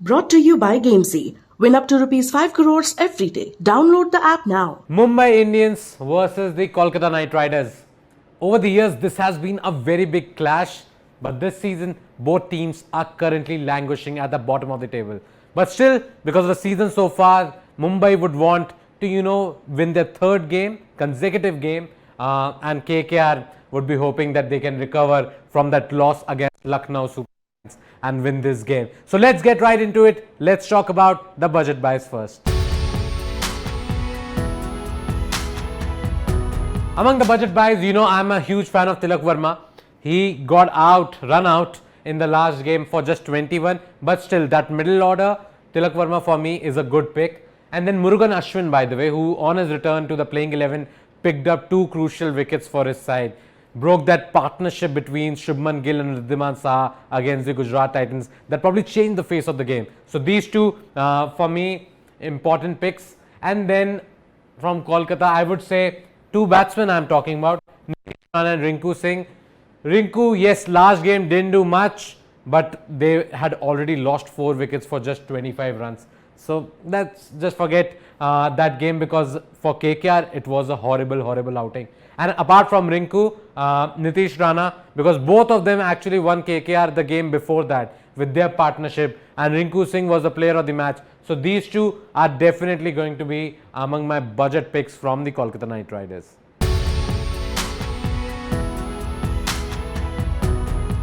Brought to you by Gamezy. Win up to rupees 5 crores every day. Download the app now. Mumbai Indians versus the Kolkata Knight Riders. Over the years, this has been a very big clash, but this season, both teams are currently languishing at the bottom of the table. But still, because of the season so far, Mumbai would want to, win their third consecutive game, and KKR would be hoping that they can recover from that loss against Lucknow Super Giants and win this game. So let's get right into it. Let's talk about the budget buys first. Among the budget buys, I'm a huge fan of Tilak Verma. He got run out in the last game for just 21, but still that middle order, Tilak Verma for me is a good pick. And then Murugan Ashwin, by the way, who on his return to the playing 11 picked up 2 crucial wickets for his side. Broke that partnership between Shubman Gill and Riddhiman Saha against the Gujarat Titans that probably changed the face of the game. So these two, for me, important picks. And then from Kolkata, I would say 2 batsmen I'm talking about, Nitish Rana and Rinku Singh. Rinku, yes, last game didn't do much, but they had already lost 4 wickets for just 25 runs. So let's just forget that game, because for KKR it was a horrible outing. And apart from Rinku, Nitish Rana, because both of them actually won KKR the game before that with their partnership, and Rinku Singh was the player of the match. So these two are definitely going to be among my budget picks from the Kolkata Knight Riders.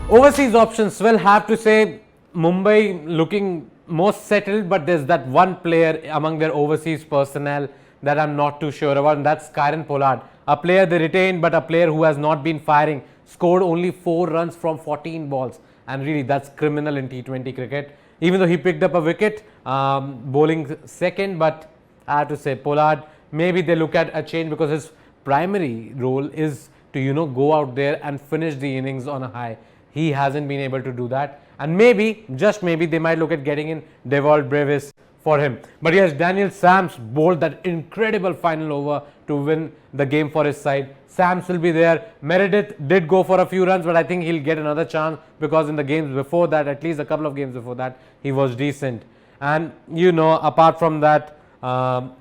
Overseas options, well, have to say Mumbai looking most settled, but there's that one player among their overseas personnel that I'm not too sure about, and that's Kieron Pollard. A player they retained, but a player who has not been firing, scored only 4 runs from 14 balls, and really that's criminal in T20 cricket. Even though he picked up a wicket, bowling second, but I have to say Pollard, maybe they look at a change, because his primary role is to go out there and finish the innings on a high. He hasn't been able to do that, and maybe, just maybe, they might look at getting in Devol Brevis for him. But yes, Daniel Sams bowled that incredible final over to win the game for his side. Sams will be there. Meredith did go for a few runs, but I think he'll get another chance, because in the games before that, at least a couple of games before that, he was decent. And apart from that,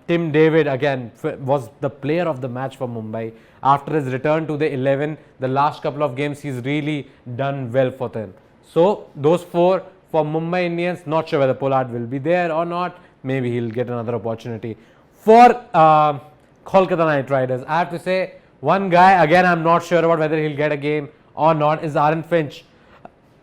Tim David again was the player of the match for Mumbai. After his return to the 11, the last couple of games, he's really done well for them. So those 4 for Mumbai Indians. Not sure whether Pollard will be there or not. Maybe he'll get another opportunity. For Kolkata Knight Riders, I have to say one guy, again I'm not sure about whether he'll get a game or not, is Aaron Finch.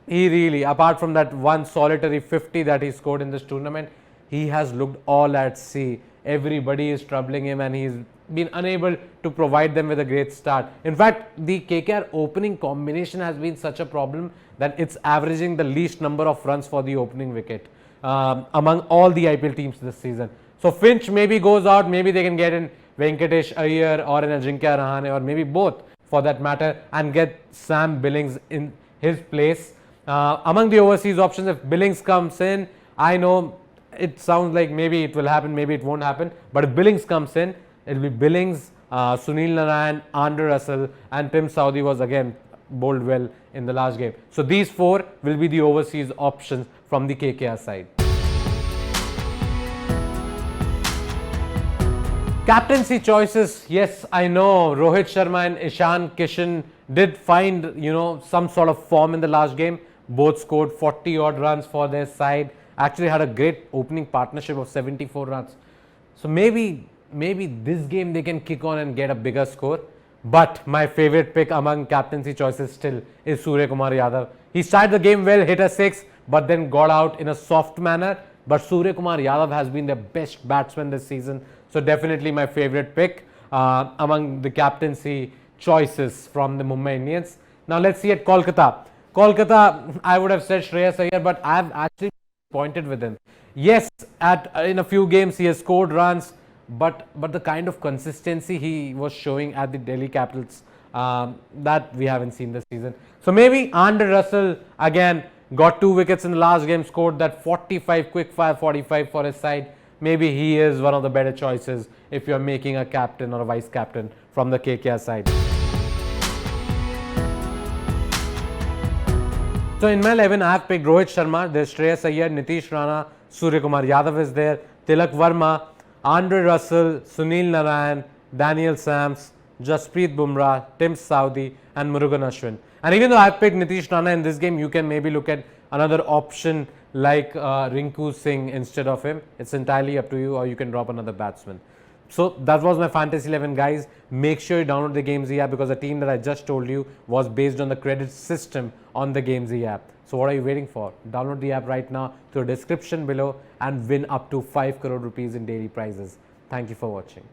He really, apart from that one solitary 50 that he scored in this tournament, he has looked all at sea. Everybody is troubling him, and he's been unable to provide them with a great start. In fact, the KKR opening combination has been such a problem that it's averaging the least number of runs for the opening wicket among all the IPL teams this season. So Finch maybe goes out, maybe they can get in Venkatesh Iyer or in Ajinkya Rahane, or maybe both for that matter, and get Sam Billings in his place. Among the overseas options, if Billings comes in, I know it sounds like maybe it will happen, maybe it won't happen, but if Billings comes in, it will be Billings, Sunil Narayan, Andre Russell, and Tim Southee was again bowled well in the last game. So these 4 will be the overseas options from the KKR side. Captaincy choices, yes, I know Rohit Sharma and Ishan Kishan did find some sort of form in the last game. Both scored 40 odd runs for their side. Actually had a great opening partnership of 74 runs. So maybe this game they can kick on and get a bigger score. But my favorite pick among captaincy choices still is Surya Kumar Yadav. He started the game well, hit a 6, but then got out in a soft manner. But Surya Kumar Yadav has been the best batsman this season. So definitely my favorite pick among the captaincy choices from the Mumbai Indians. Now let's see at Kolkata. Kolkata, I would have said Shreyas Iyer, but I have actually pointed with him. Yes, in a few games he has scored runs, but the kind of consistency he was showing at the Delhi Capitals, that we haven't seen this season. So maybe Andre Russell again got 2 wickets in the last game, scored that 45 quick fire 45 for his side. Maybe he is one of the better choices if you are making a captain or a vice captain from the KKR side. So in my 11, I have picked Rohit Sharma. There's Shreyas Iyer, Nitish Rana, Surya Kumar Yadav is there, Tilak Verma, Andre Russell, Sunil Narayan, Daniel Sams, Jasprit Bumrah, Tim Saudi, and Murugan Ashwin. And even though I have picked Nitish Rana in this game, you can maybe look at another option like Rinku Singh instead of him. It's entirely up to you, or you can drop another batsman. So that was my Fantasy 11, guys. Make sure you download the Gamezy app, because the team that I just told you was based on the credit system on the Gamezy app. So what are you waiting for? Download the app right now through the description below and win up to 5 crore rupees in daily prizes. Thank you for watching.